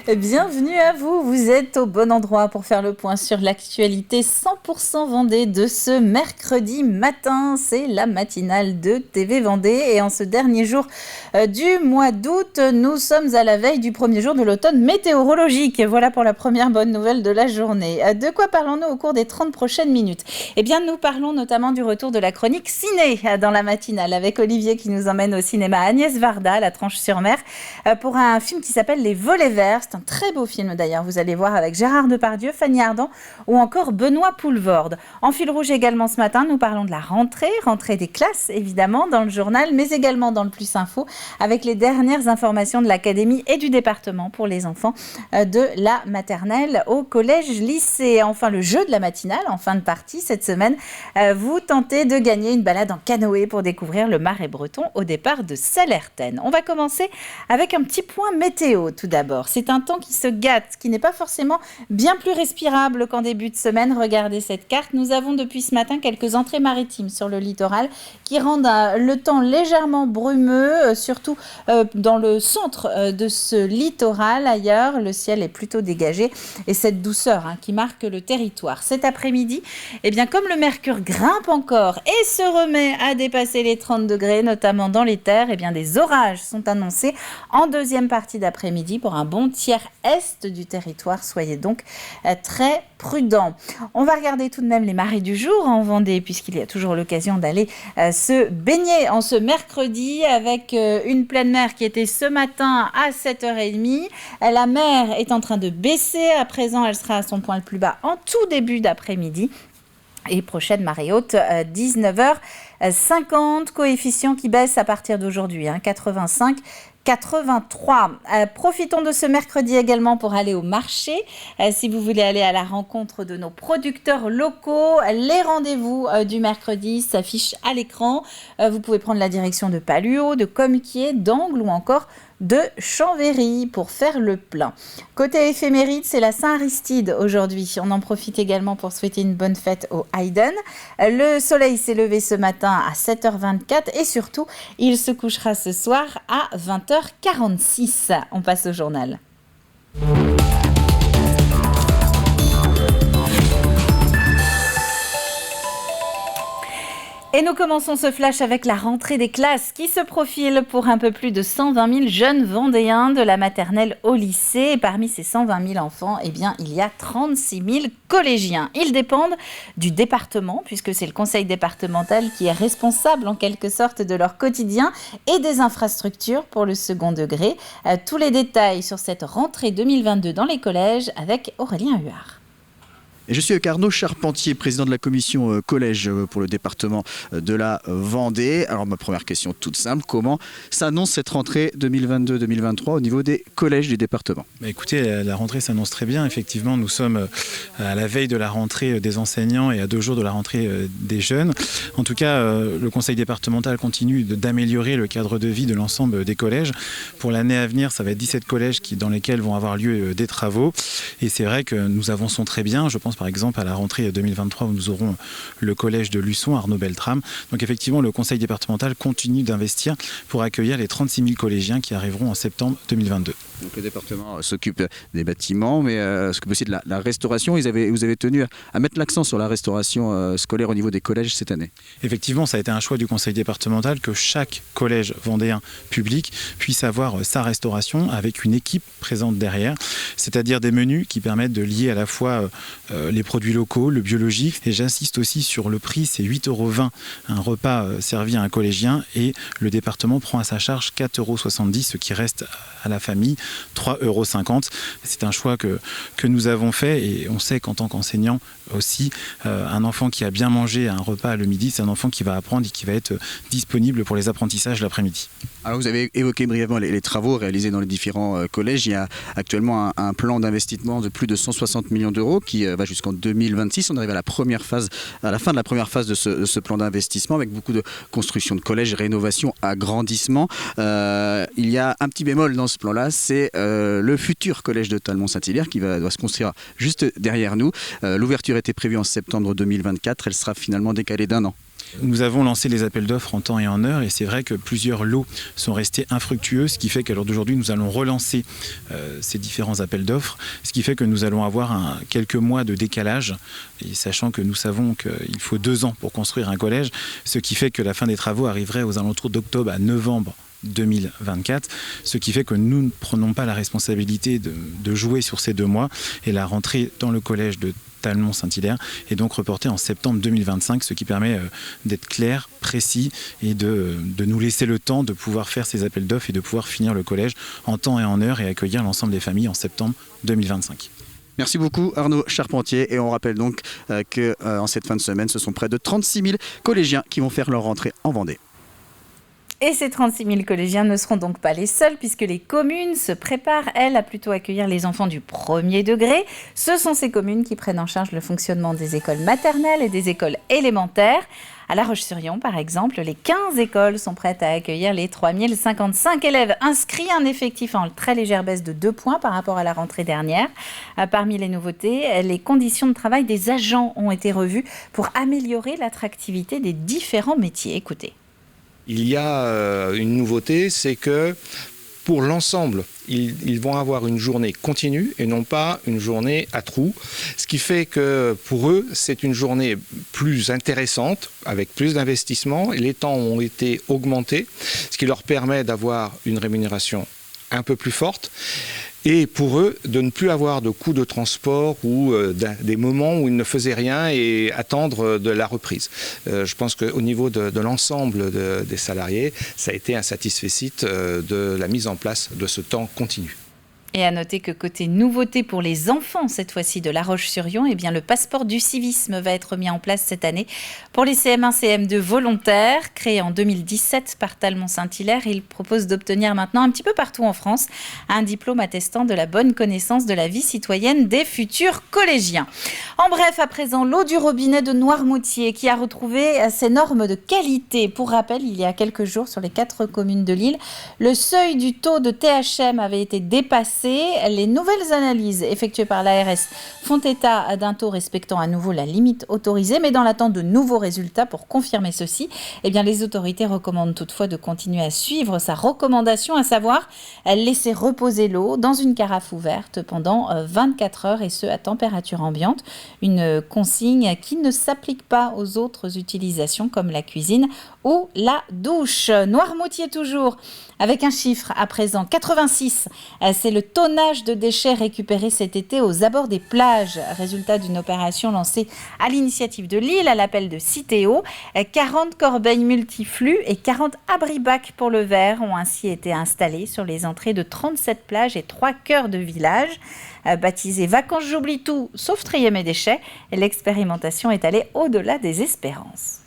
Bienvenue à vous, vous êtes au bon endroit pour faire le point sur l'actualité 100% Vendée de ce mercredi matin. C'est la matinale de TV Vendée et en ce dernier jour du mois d'août, nous sommes à la veille du premier jour de l'automne météorologique. Voilà pour la première bonne nouvelle de la journée. De quoi parlons-nous au cours des 30 prochaines minutes? Eh bien, nous parlons notamment du retour de la chronique ciné dans la matinale avec Olivier qui nous emmène au cinéma Agnès Varda à la Tranche-sur-Mer pour un film qui s'appelle Les Volets Verts. C'est un très beau film d'ailleurs, vous allez voir, avec Gérard Depardieu, Fanny Ardant ou encore Benoît Poelvoorde. En fil rouge également ce matin, nous parlons de la rentrée des classes évidemment dans le journal, mais également dans le Plus Info avec les dernières informations de l'académie et du département pour les enfants de la maternelle au collège-lycée. Enfin, le jeu de la matinale en fin de partie cette semaine, vous tentez de gagner une balade en canoë pour découvrir le Marais breton au départ de Sallertaine. On va commencer avec un petit point météo tout d'abord. C'est un temps qui se gâte, qui n'est pas forcément bien plus respirable qu'en début de semaine. Regardez cette carte. Nous avons depuis ce matin quelques entrées maritimes sur le littoral qui rendent le temps légèrement brumeux, surtout dans le centre de ce littoral. Ailleurs, le ciel est plutôt dégagé et cette douceur qui marque le territoire. Cet après-midi, eh bien, comme le mercure grimpe encore et se remet à dépasser les 30 degrés, notamment dans les terres, eh bien, des orages sont annoncés en deuxième partie d'après-midi pour un bon tiers est du territoire. Soyez donc très prudents. On va regarder tout de même les marées du jour en Vendée, puisqu'il y a toujours l'occasion d'aller se baigner en ce mercredi avec une pleine mer qui était ce matin à 7h30. La mer est en train de baisser. À présent, elle sera à son point le plus bas en tout début d'après-midi. Et prochaine marée haute, 19h50, coefficient qui baisse à partir d'aujourd'hui, 85. 83. Profitons de ce mercredi également pour aller au marché. Si vous voulez aller à la rencontre de nos producteurs locaux, les rendez-vous du mercredi s'affichent à l'écran. Vous pouvez prendre la direction de Palluau, de Comquier, d'Angles ou encore de Chambéry pour faire le plein. Côté éphéméride, c'est la Saint-Aristide aujourd'hui. On en profite également pour souhaiter une bonne fête aux Haydn. Le soleil s'est levé ce matin à 7h24 et surtout, il se couchera ce soir à 20h46. On passe au journal. Et nous commençons ce flash avec la rentrée des classes qui se profile pour un peu plus de 120 000 jeunes vendéens de la maternelle au lycée. Et parmi ces 120 000 enfants, eh bien, il y a 36 000 collégiens. Ils dépendent du département puisque c'est le conseil départemental qui est responsable en quelque sorte de leur quotidien et des infrastructures pour le second degré. Tous les détails sur cette rentrée 2022 dans les collèges avec Aurélien Huard. Et je suis avec Arnaud Charpentier, président de la commission collège pour le département de la Vendée. Alors ma première question toute simple, comment s'annonce cette rentrée 2022-2023 au niveau des collèges du département? Écoutez, la rentrée s'annonce très bien. Effectivement, nous sommes à la veille de la rentrée des enseignants et à 2 jours de la rentrée des jeunes. En tout cas, le conseil départemental continue d'améliorer le cadre de vie de l'ensemble des collèges. Pour l'année à venir, ça va être 17 collèges dans lesquels vont avoir lieu des travaux. Et c'est vrai que nous avançons très bien. Je pense par exemple à la rentrée 2023 où nous aurons le collège de Luçon, Arnaud Beltrame. Donc effectivement, le conseil départemental continue d'investir pour accueillir les 36 000 collégiens qui arriveront en septembre 2022. Donc le département s'occupe des bâtiments, mais s'occupe aussi de la restauration. Vous avez tenu à mettre l'accent sur la restauration scolaire au niveau des collèges cette année. Effectivement, ça a été un choix du conseil départemental que chaque collège vendéen public puisse avoir sa restauration avec une équipe présente derrière, c'est-à-dire des menus qui permettent de lier à la fois les produits locaux, le biologique, et j'insiste aussi sur le prix, c'est 8,20 € un repas servi à un collégien et le département prend à sa charge 4,70 €, ce qui reste à la famille 3,50 €. C'est un choix que nous avons fait et on sait qu'en tant qu'enseignant aussi, un enfant qui a bien mangé un repas le midi, c'est un enfant qui va apprendre et qui va être disponible pour les apprentissages l'après-midi. Alors vous avez évoqué brièvement les travaux réalisés dans les différents collèges. Il y a actuellement un plan d'investissement de plus de 160 millions d'euros qui va jusqu'en 2026. On arrive à la fin de la première phase de ce plan d'investissement avec beaucoup de construction de collèges, rénovation, agrandissement. Il y a un petit bémol dans ce plan-là, c'est le futur collège de Talmont-Saint-Hilaire qui doit se construire juste derrière nous. L'ouverture était prévue en septembre 2024, elle sera finalement décalée d'1 an. Nous avons lancé les appels d'offres en temps et en heure et c'est vrai que plusieurs lots sont restés infructueux, ce qui fait qu'à l'heure d'aujourd'hui, nous allons relancer ces différents appels d'offres, ce qui fait que nous allons avoir quelques mois de décalage, et sachant que nous savons qu'il faut 2 ans pour construire un collège, ce qui fait que la fin des travaux arriverait aux alentours d'octobre à novembre 2024, ce qui fait que nous ne prenons pas la responsabilité de jouer sur ces 2 mois et la rentrée dans le collège de Talmont-Saint-Hilaire est donc reportée en septembre 2025, ce qui permet d'être clair, précis et de nous laisser le temps de pouvoir faire ces appels d'offres et de pouvoir finir le collège en temps et en heure et accueillir l'ensemble des familles en septembre 2025. Merci beaucoup Arnaud Charpentier et on rappelle donc qu'en cette fin de semaine, ce sont près de 36 000 collégiens qui vont faire leur rentrée en Vendée. Et ces 36 000 collégiens ne seront donc pas les seuls puisque les communes se préparent, elles, à plutôt accueillir les enfants du premier degré. Ce sont ces communes qui prennent en charge le fonctionnement des écoles maternelles et des écoles élémentaires. À La Roche-sur-Yon, par exemple, les 15 écoles sont prêtes à accueillir les 3055 élèves inscrits, un effectif en très légère baisse de 2 points par rapport à la rentrée dernière. Parmi les nouveautés, les conditions de travail des agents ont été revues pour améliorer l'attractivité des différents métiers. Écoutez. Il y a une nouveauté, c'est que pour l'ensemble, ils vont avoir une journée continue et non pas une journée à trous. Ce qui fait que pour eux, c'est une journée plus intéressante, avec plus d'investissement. Les temps ont été augmentés, ce qui leur permet d'avoir une rémunération un peu plus forte. Et pour eux, de ne plus avoir de coûts de transport ou des moments où ils ne faisaient rien et attendre de la reprise. Je pense qu'au niveau de l'ensemble des salariés, ça a été un satisfecit de la mise en place de ce temps continu. Et à noter que côté nouveauté pour les enfants, cette fois-ci de La Roche-sur-Yon, eh bien le passeport du civisme va être mis en place cette année pour les CM1, CM2 volontaires. Créé en 2017 par Talmont-Saint-Hilaire, il propose d'obtenir maintenant un petit peu partout en France un diplôme attestant de la bonne connaissance de la vie citoyenne des futurs collégiens. En bref, à présent, l'eau du robinet de Noirmoutier qui a retrouvé ses normes de qualité. Pour rappel, il y a quelques jours, sur les 4 communes de l'île, le seuil du taux de THM avait été dépassé. Les nouvelles analyses effectuées par l'ARS font état d'un taux respectant à nouveau la limite autorisée, mais dans l'attente de nouveaux résultats pour confirmer ceci, eh bien, les autorités recommandent toutefois de continuer à suivre sa recommandation, à savoir laisser reposer l'eau dans une carafe ouverte pendant 24 heures et ce à température ambiante. Une consigne qui ne s'applique pas aux autres utilisations comme la cuisine ou la douche. Noirmoutier toujours, avec un chiffre à présent, 86. C'est le tonnage de déchets récupérés cet été aux abords des plages. Résultat d'une opération lancée à l'initiative de Lille, à l'appel de Citeo. 40 corbeilles multiflux et 40 abris-bacs pour le verre ont ainsi été installés sur les entrées de 37 plages et 3 cœurs de village. Baptisé Vacances j'oublie tout, sauf trier mes déchets, l'expérimentation est allée au-delà des espérances.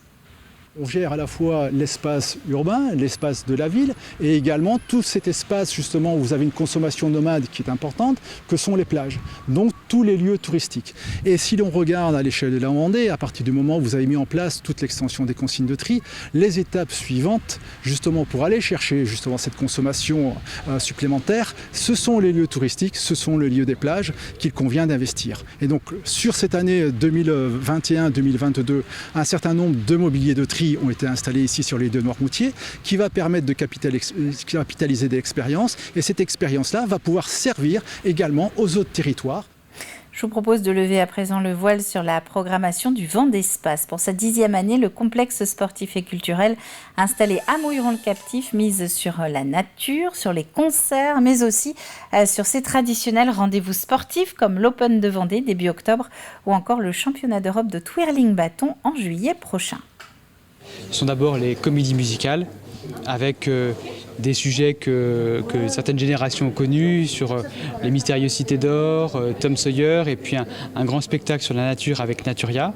On gère à la fois l'espace urbain, l'espace de la ville et également tout cet espace justement où vous avez une consommation nomade qui est importante, que sont les plages, donc tous les lieux touristiques. Et si l'on regarde à l'échelle de la Vendée, à partir du moment où vous avez mis en place toute l'extension des consignes de tri, les étapes suivantes justement pour aller chercher justement cette consommation supplémentaire, ce sont les lieux touristiques, ce sont les lieux des plages qu'il convient d'investir. Et donc sur cette année 2021-2022, un certain nombre de mobiliers de tri ont été installés ici sur les 2 Noirmoutier, qui va permettre de capitaliser des expériences. Et cette expérience-là va pouvoir servir également aux autres territoires. Je vous propose de lever à présent le voile sur la programmation du Vendespace. Pour sa 10e année, le complexe sportif et culturel installé à Mouilleron-le-Captif mise sur la nature, sur les concerts, mais aussi sur ses traditionnels rendez-vous sportifs comme l'Open de Vendée début octobre ou encore le championnat d'Europe de twirling bâton en juillet prochain. Ce sont d'abord les comédies musicales avec des sujets que certaines générations ont connus sur les mystérieuses cités d'or, Tom Sawyer et puis un grand spectacle sur la nature avec Naturia.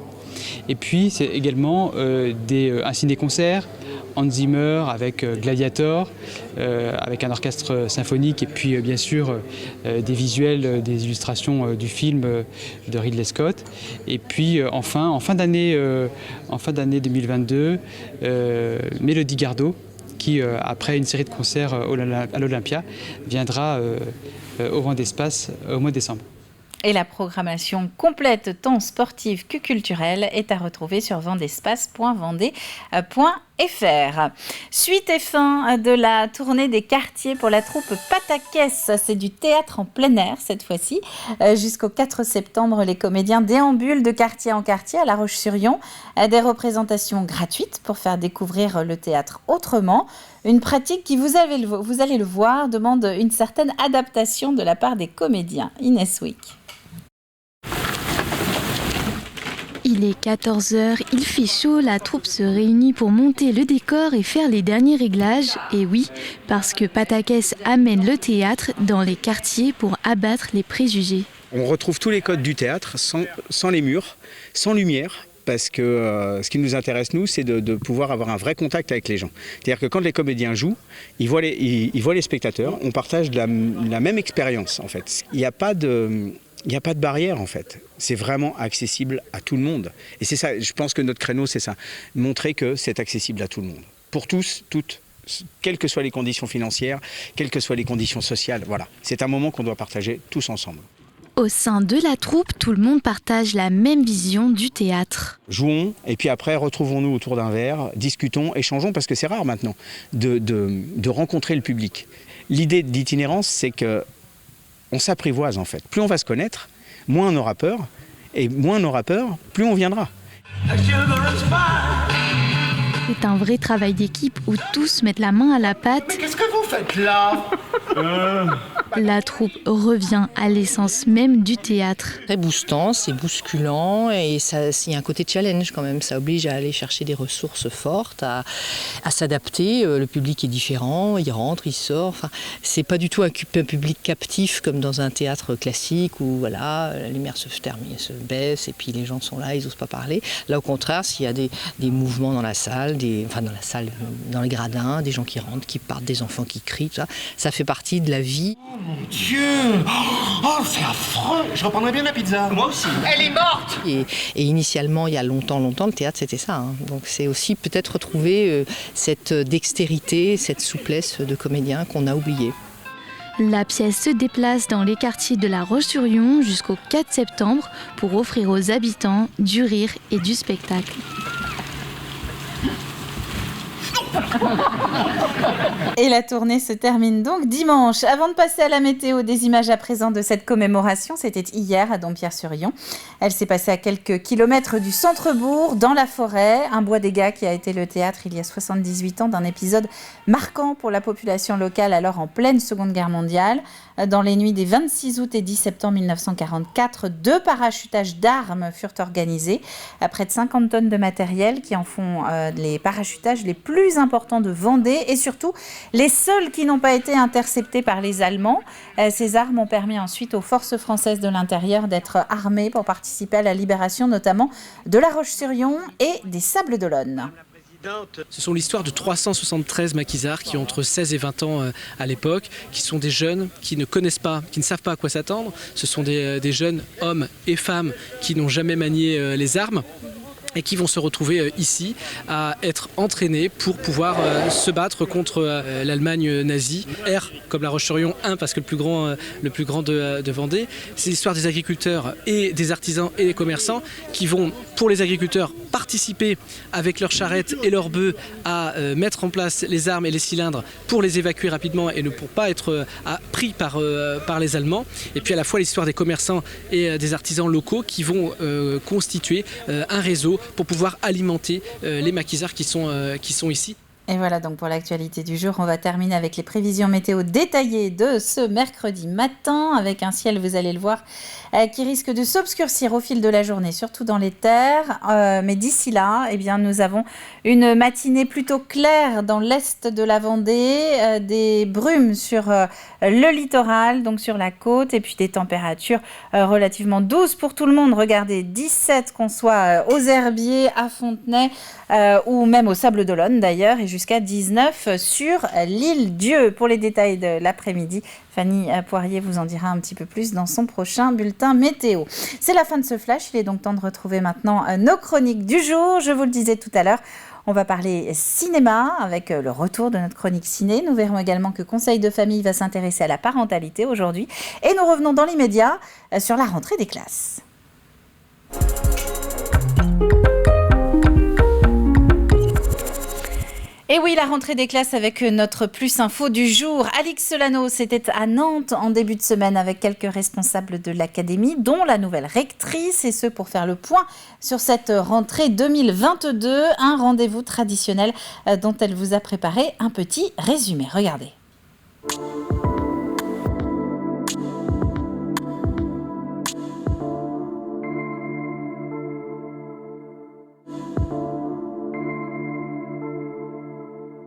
Et puis c'est également un ciné-concert, Hans Zimmer avec Gladiator, avec un orchestre symphonique et puis bien sûr des visuels, des illustrations du film de Ridley Scott. Et puis enfin, en fin d'année 2022, Mélodie Gardot, qui après une série de concerts à l'Olympia, viendra au Vendespace au mois de décembre. Et la programmation complète, tant sportive que culturelle, est à retrouver sur vendespace.vendée.fr. Suite et fin de la tournée des quartiers pour la troupe Pataquès. C'est du théâtre en plein air cette fois-ci. Jusqu'au 4 septembre, les comédiens déambulent de quartier en quartier à La Roche-sur-Yon. Des représentations gratuites pour faire découvrir le théâtre autrement. Une pratique qui, vous allez le voir, demande une certaine adaptation de la part des comédiens. Inès Wick. Il est 14h, il fait chaud, la troupe se réunit pour monter le décor et faire les derniers réglages. Et oui, parce que Pataquès amène le théâtre dans les quartiers pour abattre les préjugés. On retrouve tous les codes du théâtre sans les murs, sans lumière. Parce que ce qui nous intéresse, nous, c'est de pouvoir avoir un vrai contact avec les gens. C'est-à-dire que quand les comédiens jouent, ils voient les spectateurs, on partage la même expérience, en fait. Il n'y a pas de barrière, en fait. C'est vraiment accessible à tout le monde. Et c'est ça, je pense que notre créneau, c'est ça. Montrer que c'est accessible à tout le monde. Pour tous, toutes, quelles que soient les conditions financières, quelles que soient les conditions sociales. Voilà. C'est un moment qu'on doit partager tous ensemble. Au sein de la troupe, tout le monde partage la même vision du théâtre. Jouons et puis après retrouvons-nous autour d'un verre, discutons, échangeons, parce que c'est rare maintenant de rencontrer le public. L'idée d'itinérance, c'est qu'on s'apprivoise en fait. Plus on va se connaître, moins on aura peur, et moins on aura peur, plus on viendra. C'est un vrai travail d'équipe où tous mettent la main à la pâte. Mais qu'est-ce que vous faites là La troupe revient à l'essence même du théâtre. Très boostant, c'est bousculant et il y a un côté challenge quand même. Ça oblige à aller chercher des ressources fortes, à s'adapter. Le public est différent, il rentre, il sort. Enfin, c'est pas du tout un public captif comme dans un théâtre classique où voilà, la lumière se baisse et puis les gens sont là, ils n'osent pas parler. Là au contraire, s'il y a des mouvements dans la salle, dans les gradins, des gens qui rentrent, qui partent, des enfants qui crient, ça fait partie de la vie. Oh mon Dieu! Oh, c'est affreux! Je reprendrais bien la pizza. Moi aussi. Elle est morte! Et initialement, il y a longtemps, le théâtre, c'était ça. Hein. Donc c'est aussi peut-être retrouver cette dextérité, cette souplesse de comédien qu'on a oubliée. La pièce se déplace dans les quartiers de La Roche-sur-Yon jusqu'au 4 septembre pour offrir aux habitants du rire et du spectacle. Et la tournée se termine donc dimanche. Avant de passer à la météo, des images à présent de cette commémoration. C'était hier à Dompierre-sur-Yon. Elle s'est passée à quelques kilomètres du centre-bourg, dans la forêt. Un bois des Gats qui a été le théâtre il y a 78 ans d'un épisode marquant pour la population locale, alors en pleine Seconde Guerre mondiale. Dans les nuits des 26 août et 10 septembre 1944, 2 parachutages d'armes furent organisés. Près de 50 tonnes de matériel qui en font les parachutages les plus importants de Vendée et surtout les seuls qui n'ont pas été interceptés par les Allemands. Ces armes ont permis ensuite aux forces françaises de l'intérieur d'être armées pour participer à la libération notamment de La Roche-sur-Yon et des Sables-d'Olonne. Ce sont l'histoire de 373 maquisards qui ont entre 16 et 20 ans à l'époque, qui sont des jeunes qui ne connaissent pas, qui ne savent pas à quoi s'attendre. Ce sont des jeunes hommes et femmes qui n'ont jamais manié les armes et qui vont se retrouver ici à être entraînés pour pouvoir se battre contre l'Allemagne nazie. R comme La Roche-sur-Yon, 1 parce que le plus grand de Vendée. C'est l'histoire des agriculteurs et des artisans et des commerçants qui vont, pour les agriculteurs, participer avec leurs charrettes et leurs bœufs à mettre en place les armes et les cylindres pour les évacuer rapidement et ne pour pas être pris par les Allemands. Et puis à la fois l'histoire des commerçants et des artisans locaux qui vont constituer un réseau pour pouvoir alimenter les maquisards qui sont ici. Et voilà donc pour l'actualité du jour. On va terminer avec les prévisions météo détaillées de ce mercredi matin avec un ciel, vous allez le voir, qui risque de s'obscurcir au fil de la journée, surtout dans les terres. Mais d'ici là, eh bien, nous avons une matinée plutôt claire dans l'est de la Vendée, des brumes sur le littoral, donc sur la côte, et puis des températures relativement douces pour tout le monde. Regardez, 17 qu'on soit aux Herbiers, à Fontenay ou même aux Sables-d'Olonne d'ailleurs, et jusqu'à jusqu'à 19 sur l'île Dieu. Pour les détails de l'après-midi, Fanny Poirier vous en dira un petit peu plus dans son prochain bulletin météo. C'est la fin de ce flash, il est donc temps de retrouver maintenant nos chroniques du jour. Je vous le disais tout à l'heure, on va parler cinéma avec le retour de notre chronique ciné. Nous verrons également que Conseil de famille va s'intéresser à la parentalité aujourd'hui. Et nous revenons dans l'immédiat sur la rentrée des classes. Et oui, la rentrée des classes avec notre Plus Info du jour. Alix Solano, c'était à Nantes en début de semaine avec quelques responsables de l'académie, dont la nouvelle rectrice, et ce pour faire le point sur cette rentrée 2022. Un rendez-vous traditionnel dont elle vous a préparé un petit résumé. Regardez.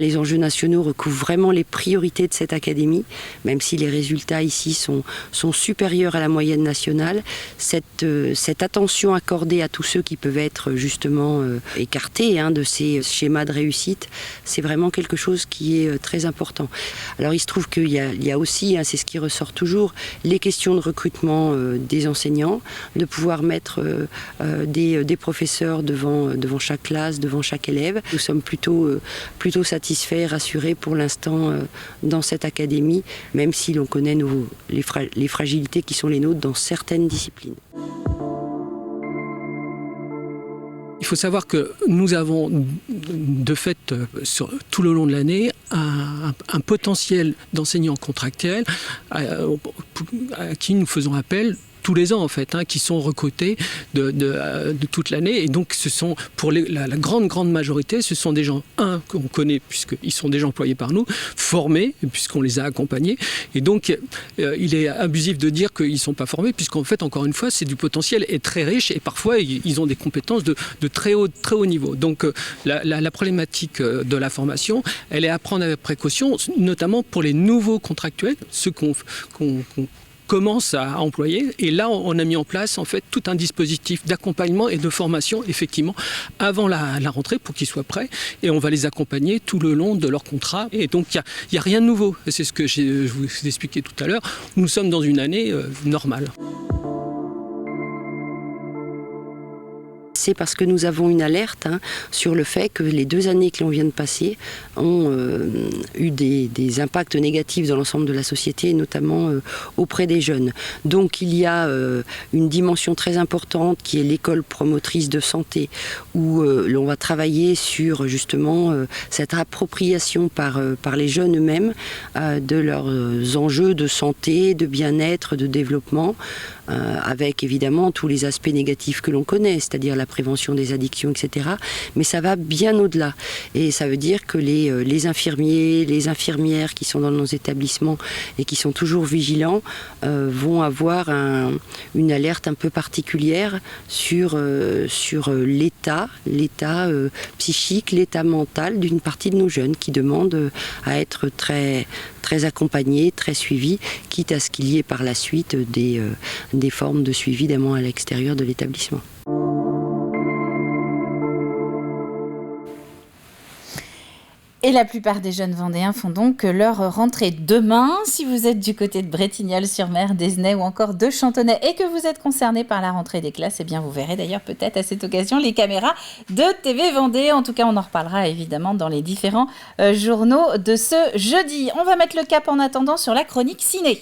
Les enjeux nationaux recouvrent vraiment les priorités de cette académie, même si les résultats ici sont supérieurs à la moyenne nationale. Cette attention accordée à tous ceux qui peuvent être justement écartés de ces schémas de réussite, c'est vraiment quelque chose qui est très important. Alors il se trouve qu'il y a aussi, c'est ce qui ressort toujours, les questions de recrutement des enseignants, de pouvoir mettre des professeurs devant chaque classe, devant chaque élève. Nous sommes plutôt satisfaits, rassurés pour l'instant dans cette académie, même si l'on connaît les fragilités qui sont les nôtres dans certaines disciplines. Il faut savoir que nous avons de fait sur tout le long de l'année un potentiel d'enseignants contractuels à qui nous faisons appel tous les ans en fait, qui sont recrutés de toute l'année. Et donc ce sont pour la grande majorité, ce sont des gens qu'on connaît puisqu'ils sont déjà employés par nous, formés puisqu'on les a accompagnés. Et donc il est abusif de dire qu'ils ne sont pas formés puisqu'en fait encore une fois c'est du potentiel est très riche et parfois ils ont des compétences de très haut niveau. Donc la problématique de la formation, elle est à prendre avec précaution, notamment pour les nouveaux contractuels, ceux qu'on commence à employer. Et là, on a mis en place en fait tout un dispositif d'accompagnement et de formation, effectivement, avant la rentrée pour qu'ils soient prêts. Et on va les accompagner tout le long de leur contrat. Et donc, il n'y a rien de nouveau. C'est ce que je vous ai expliqué tout à l'heure. Nous sommes dans une année normale. C'est parce que nous avons une alerte sur le fait que les 2 années que l'on vient de passer ont eu des impacts négatifs dans l'ensemble de la société, notamment auprès des jeunes. Donc il y a une dimension très importante qui est l'école promotrice de santé, où l'on va travailler sur justement cette appropriation par les jeunes eux-mêmes de leurs enjeux de santé, de bien-être, de développement, avec évidemment tous les aspects négatifs que l'on connaît, c'est-à-dire la prévention des addictions, etc. Mais ça va bien au-delà. Et ça veut dire que les infirmiers, les infirmières qui sont dans nos établissements et qui sont toujours vigilants vont avoir une alerte un peu particulière sur l'état psychique, l'état mental d'une partie de nos jeunes qui demandent à être très accompagnés, très suivis, quitte à ce qu'il y ait par la suite des formes de suivi à l'extérieur de l'établissement. Et la plupart des jeunes Vendéens font donc leur rentrée demain. Si vous êtes du côté de Bretignolles-sur-Mer, d'Esnay ou encore de Chantonnay et que vous êtes concerné par la rentrée des classes, eh bien vous verrez d'ailleurs peut-être à cette occasion les caméras de TV Vendée. En tout cas, on en reparlera évidemment dans les différents journaux de ce jeudi. On va mettre le cap en attendant sur la chronique ciné.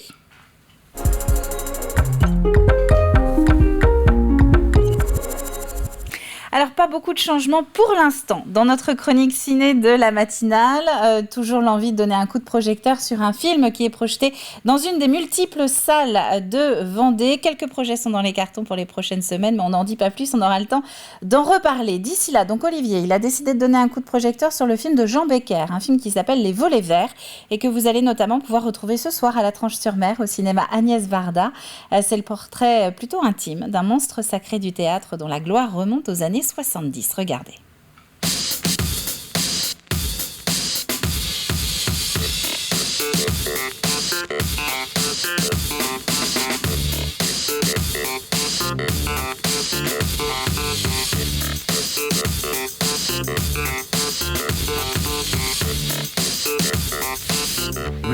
Alors, pas beaucoup de changements pour l'instant dans notre chronique ciné de la matinale. Toujours l'envie de donner un coup de projecteur sur un film qui est projeté dans une des multiples salles de Vendée. Quelques projets sont dans les cartons pour les prochaines semaines, mais on n'en dit pas plus, on aura le temps d'en reparler. D'ici là, donc Olivier, il a décidé de donner un coup de projecteur sur le film de Jean Becker, un film qui s'appelle Les Volets Verts et que vous allez notamment pouvoir retrouver ce soir à la Tranche-sur-Mer au cinéma Agnès Varda. C'est le portrait plutôt intime d'un monstre sacré du théâtre dont la gloire remonte aux années 70. Regardez.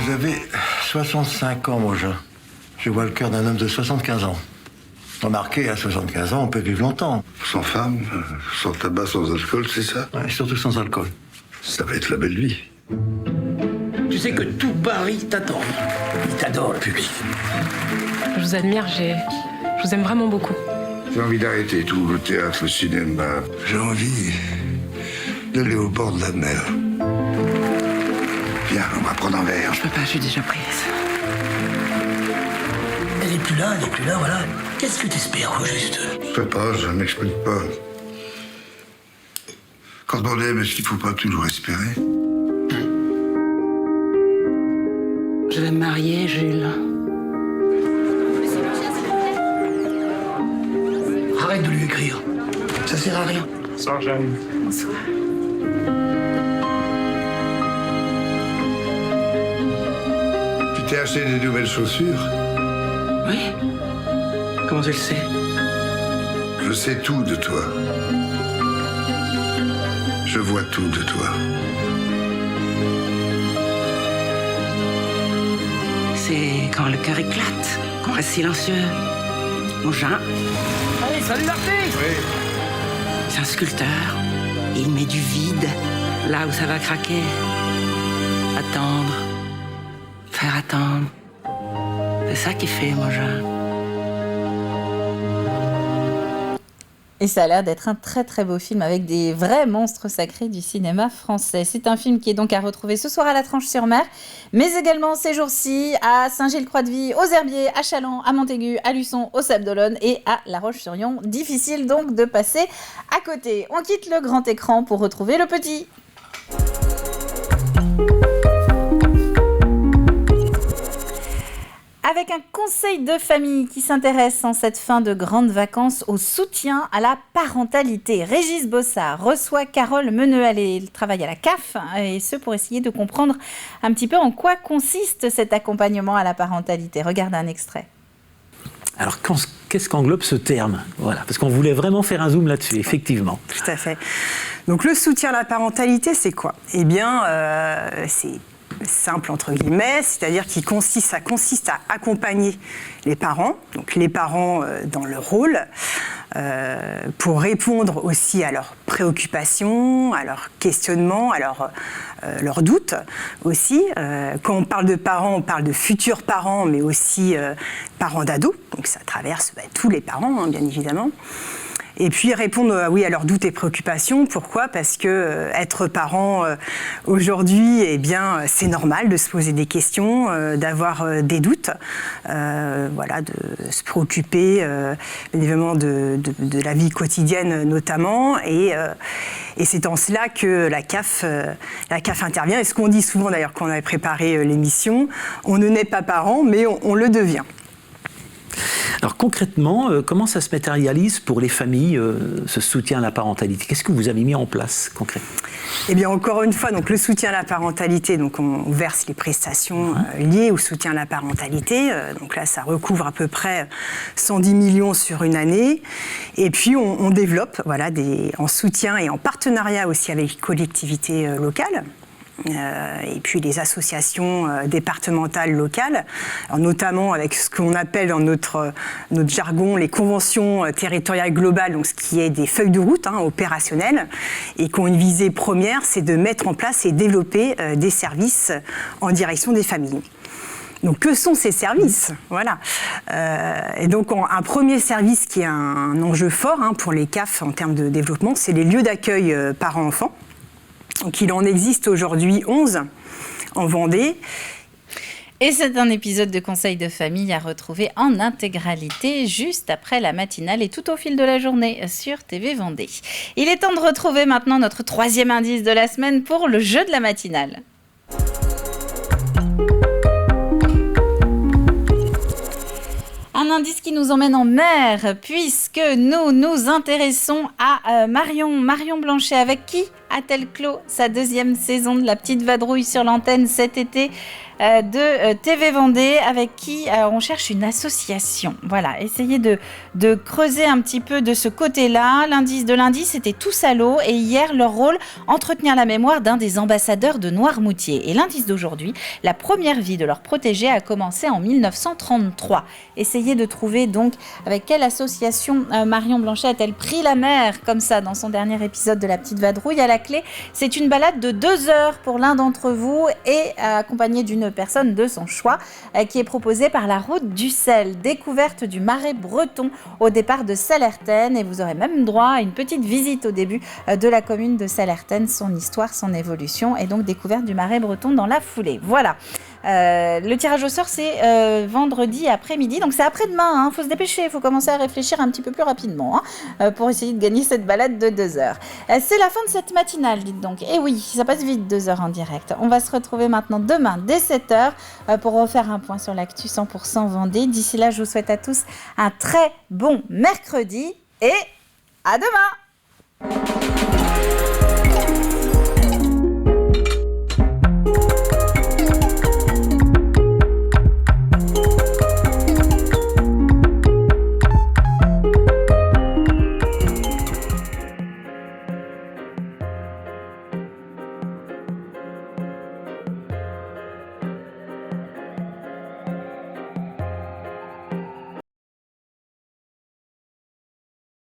Vous avez 65 ans, Mogin. Je vois le cœur d'un homme de 75 ans. Remarquez, à 75 ans, on peut vivre longtemps. Sans femme, sans tabac, sans alcool, c'est ça? Ouais, surtout sans alcool. Ça va être la belle vie. Tu sais que tout Paris t'attend. Il t'adore, le public. Je vous admire, je vous aime vraiment beaucoup. J'ai envie d'arrêter tout, le théâtre, le cinéma. J'ai envie d'aller au bord de la mer. Viens, on va prendre un verre. Je peux pas, je suis déjà prise. Elle est plus là, voilà. Qu'est-ce que t'espères, au juste? Je sais pas, je m'explique pas. Quand on aime, est-ce qu'il faut pas toujours espérer? Je vais me marier, Jules. Arrête de lui écrire. Ça sert à rien. Bonsoir, Jeanne. Bonsoir. Tu t'es acheté des nouvelles chaussures? Oui. Comment tu le sais? Je sais tout de toi. Je vois tout de toi. C'est quand le cœur éclate, qu'on reste silencieux. Mogin, Allez, salut la fille! Oui. c'est un sculpteur. Il met du vide là où ça va craquer. Attendre. Faire attendre. C'est ça qui fait, Mogin. Et ça a l'air d'être un très très beau film avec des vrais monstres sacrés du cinéma français. C'est un film qui est donc à retrouver ce soir à la Tranche-sur-Mer, mais également ces jours-ci à Saint-Gilles-Croix-de-Vie, aux Herbiers, à Châlons, à Montaigu, à Luçon, aux Sables-d'Olonne et à La Roche-sur-Yon. Difficile donc de passer à côté. On quitte le grand écran pour retrouver le petit. Avec un conseil de famille qui s'intéresse en cette fin de grandes vacances au soutien à la parentalité. Régis Bossard reçoit Carole Meneual, elle travaille à la CAF, et ce pour essayer de comprendre un petit peu en quoi consiste cet accompagnement à la parentalité. Regarde un extrait. Alors, qu'est-ce qu'englobe ce terme? Voilà, parce qu'on voulait vraiment faire un zoom là-dessus, effectivement. Tout à fait. Donc, le soutien à la parentalité, c'est quoi? Eh bien, c'est simple entre guillemets, c'est-à-dire ça consiste à accompagner les parents, donc les parents dans leur rôle, pour répondre aussi à leurs préoccupations, à leurs questionnements, à leurs doutes aussi. Quand on parle de parents, on parle de futurs parents, mais aussi parents d'ados, donc ça traverse tous les parents, hein, bien évidemment. Et puis répondre à leurs doutes et préoccupations. Pourquoi? Parce que être parent aujourd'hui, eh bien, c'est normal de se poser des questions, d'avoir des doutes, de se préoccuper évidemment de la vie quotidienne notamment. Et c'est en cela que la CAF intervient. Et ce qu'on dit souvent d'ailleurs quand on avait préparé l'émission, on ne naît pas parent, mais on le devient. Alors concrètement, comment ça se matérialise pour les familles, ce soutien à la parentalité? Qu'est-ce que vous avez mis en place concrètement? Eh bien, encore une fois, donc, le soutien à la parentalité, donc on verse les prestations liées au soutien à la parentalité. Donc là, ça recouvre à peu près 110 millions sur une année. Et puis, on développe en soutien et en partenariat aussi avec les collectivités locales. Et puis les associations départementales locales, alors notamment avec ce qu'on appelle dans notre jargon les conventions territoriales globales, donc ce qui est des feuilles de route opérationnelles, et qui ont une visée première, c'est de mettre en place et développer des services en direction des familles. Donc, que sont ces services? Voilà. Et donc, un premier service qui est un enjeu fort pour les CAF en termes de développement, c'est les lieux d'accueil parents-enfants. Donc, il en existe aujourd'hui 11 en Vendée. Et c'est un épisode de Conseil de famille à retrouver en intégralité juste après la matinale et tout au fil de la journée sur TV Vendée. Il est temps de retrouver maintenant notre troisième indice de la semaine pour le jeu de la matinale. Un indice qui nous emmène en mer, puisque nous nous intéressons à Marion Blanchet. Avec qui a-t-elle clos sa deuxième saison de La Petite Vadrouille sur l'antenne cet été de TV Vendée, avec qui on cherche une association. Voilà, essayez de creuser un petit peu de ce côté-là. L'indice de lundi, c'était Tous à l'eau, et hier, leur rôle, entretenir la mémoire d'un des ambassadeurs de Noirmoutier. Et l'indice d'aujourd'hui, la première vie de leur protégé a commencé en 1933. Essayez de trouver donc avec quelle association Marion Blanchet a-t-elle pris la mer comme ça dans son dernier épisode de La Petite Vadrouille. À la clé, c'est une balade de 2 heures pour l'un d'entre vous et accompagné d'une personne de son choix qui est proposée par la route du sel. Découverte du Marais breton au départ de Sallertaine, et vous aurez même droit à une petite visite au début de la commune de Sallertaine, son histoire, son évolution, et donc découverte du Marais breton dans la foulée. Voilà. Le tirage au sort, c'est vendredi après-midi, donc c'est après-demain, faut se dépêcher, il faut commencer à réfléchir un petit peu plus rapidement pour essayer de gagner cette balade de 2 heures. C'est la fin de cette matinale, dites donc. Et oui, ça passe vite, 2 heures en direct. On va se retrouver maintenant demain dès 7h pour refaire un point sur l'actu 100% Vendée. D'ici là, je vous souhaite à tous un très bon mercredi et à demain.